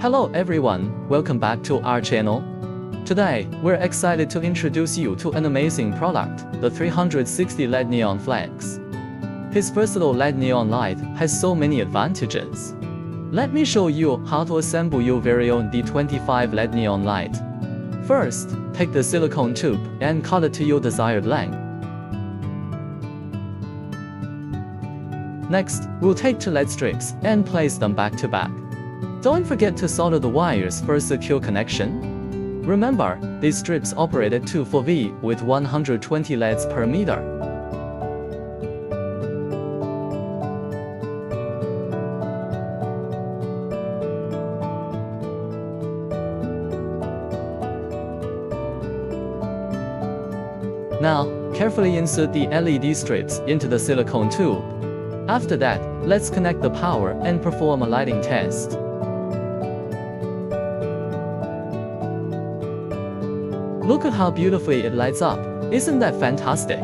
Hello everyone, welcome back to our channel. Today, we're excited to introduce you to an amazing product, the 360 LED neon flex. His versatile LED neon light has so many advantages. Let me show you how to assemble your very own D25 LED neon light. First, take the silicone tube and cut it to your desired length. Next, we'll take two LED strips and place them back to back. Don't forget to solder the wires for a secure connection. Remember, these strips operate at 2.4V with 120 LEDs per meter. Now, carefully insert the LED strips into the silicone tube. After that, let's connect the power and perform a lighting test. Look at how beautifully it lights up. Isn't that fantastic?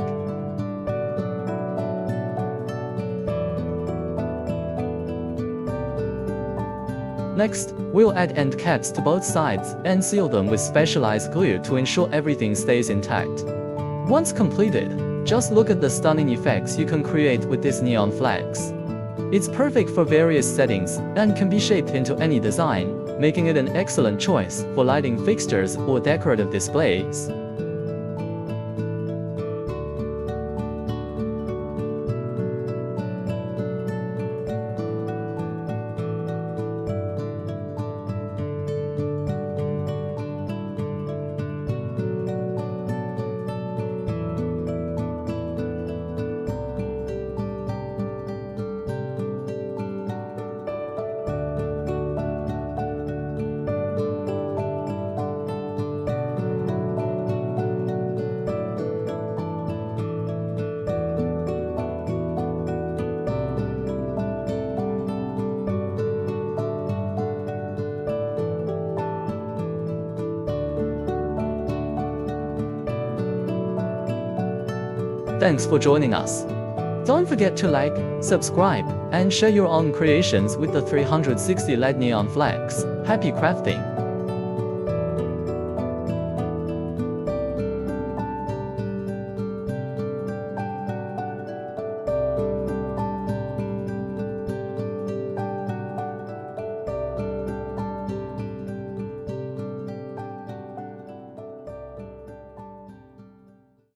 Next, we'll add end caps to both sides and seal them with specialized glue to ensure everything stays intact. Once completed, just look at the stunning effects you can create with this neon flex. It's perfect for various settings and can be shaped into any design, making it an excellent choice for lighting fixtures or decorative displays. Thanks for joining us. Don't forget to like, subscribe, and share your own creations with the 360 LED neon flex. Happy crafting!